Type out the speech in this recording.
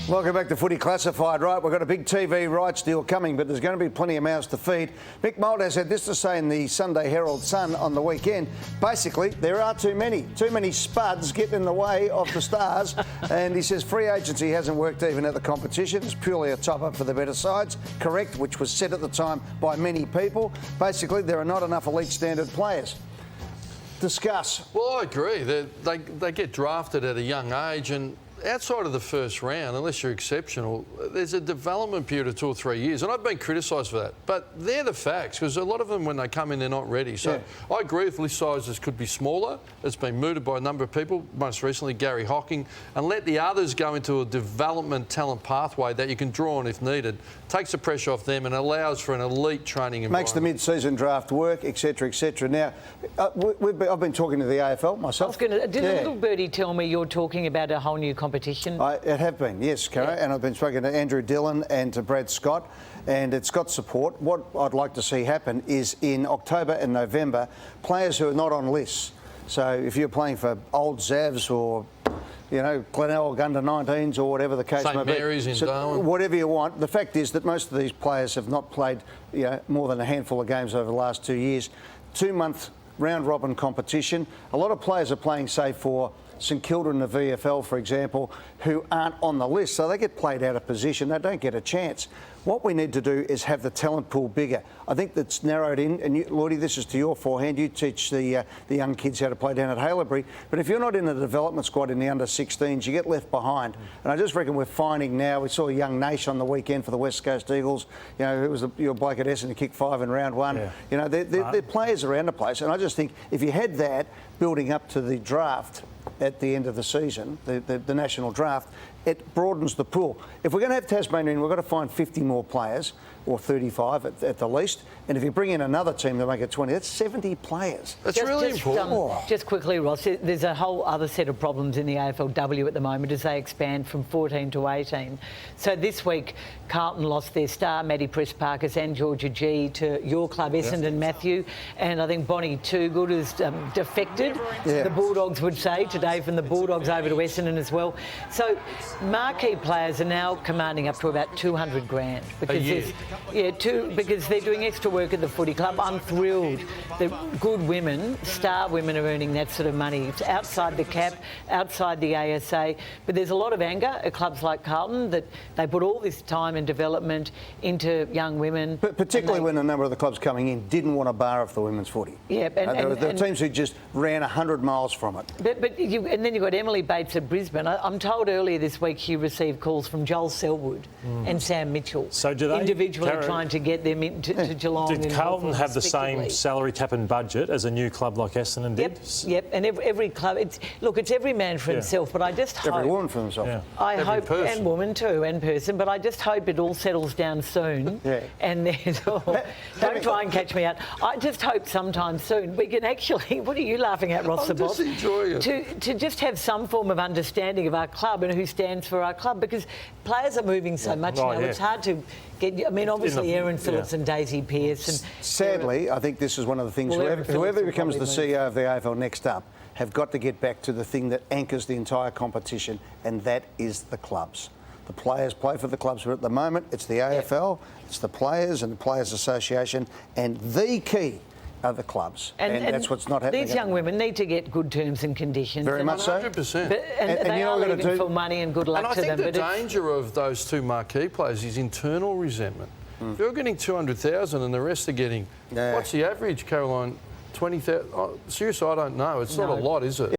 Welcome back to Footy Classified. Right, we've got a big TV rights deal coming, but there's going to be plenty of mouths to feed. Mick Mulder had this to say in the Sunday Herald Sun on the weekend. Basically, there are too many spuds getting in the way of the stars. And he says free agency hasn't worked even at the competition. It's purely a top-up for the better sides. Correct, which was said at the time by many people. Basically, there are not enough elite standard players. Discuss. Well, I agree. They get drafted at a young age, and outside of the first round, unless you're exceptional, there's a development period of 2 or 3 years, and I've been criticised for that. But they're the facts, because a lot of them, when they come in, they're not ready. So yeah. I agree with list sizes could be smaller. It's been mooted by a number of people, most recently Gary Hocking, and let the others go into a development talent pathway that you can draw on if needed. Takes the pressure off them and allows for an elite training environment. Makes the mid-season draft work, etc., etc. Now, I've been talking to the AFL myself. Did a little birdie tell me you're talking about a whole new competition? I have been, yes, Cara, and I've been speaking to Andrew Dillon and to Brad Scott, and it's got support. What I'd like to see happen is in October and November, players who are not on lists. So if you're playing for Old Zavs or, you know, Glenelg under-19s or whatever the case may be. St Mary's in Darwin. Whatever you want. The fact is that most of these players have not played, you know, more than a handful of games over the last 2 years. 2-month round-robin competition. A lot of players are playing, say, for St Kilda in the VFL, for example, who aren't on the list, so they get played out of position. They don't get a chance. What we need to do is have the talent pool bigger. I think that's narrowed in, and you, Lordy, this is to your forehand. You teach the young kids how to play down at Haileybury, but if you're not in the development squad in the under-16s, you get left behind. And I just reckon we're finding now, we saw a young Nash on the weekend for the West Coast Eagles, you know, it was your bloke at Essendon who kicked 5 in round 1. Yeah. You know, they're players around the place, and I just think if you had that building up to the draft at the end of the season, the national draft, it broadens the pool. If we're going to have Tasmania in, we've got to find 50 more players, or 35 at the least. And if you bring in another team to make it 20, that's 70 players. That's really important. Just quickly, Ross, there's a whole other set of problems in the AFLW at the moment as they expand from 14 to 18. So this week, Carlton lost their star, Maddie Press-Parkes and Georgia G, to your club, Essendon Matthew. And I think Bonnie Toogood has defected, the Bulldogs would say, today from the Bulldogs over to Essendon as well. So marquee players are now commanding up to about 200 grand. Because because they're doing extra work at the footy club. I'm thrilled that good women, star women, are earning that sort of money. It's outside the cap, outside the ASA. But there's a lot of anger at clubs like Carlton that they put all this time and development into young women. But particularly when a number of the clubs coming in didn't want a bar of the women's footy. Yeah, there were teams who just ran 100 miles from it. And then you've got Emily Bates at Brisbane. I'm told earlier this week she received calls from Joel Selwood and Sam Mitchell. So do they individually trying to get them into Geelong? Did Carlton have the same salary cap and budget as a new club like Essendon did? Yep. And every club, it's every man for himself. But I just hope every woman for themselves. Yeah. I hope, and woman too, and person. But I just hope it all settles down soon. And there's don't try and catch me out. I just hope sometime soon we can actually. What are you laughing at, Ross the boss? I'm just enjoying it. To just have some form of understanding of our club and who stands for our club, because players are moving so much now. It's hard to get. I mean, obviously, Erin Phillips and Daisy Pearce. And sadly, I think this is one of the things. Whoever becomes the CEO of the AFL next up have got to get back to the thing that anchors the entire competition, and that is the clubs. The players play for the clubs, but at the moment, it's the AFL, it's the players and the Players Association, and the key are the clubs, and that's what's not happening. These young women need to get good terms and conditions. Very much so. 100%. And they are leaving for money, and good luck to them. And I think the danger of those two marquee players is internal resentment. If you're getting 200,000 and the rest are getting, what's the average, Caroline? 20,000? Oh, seriously, I don't know. It's not a lot, is it?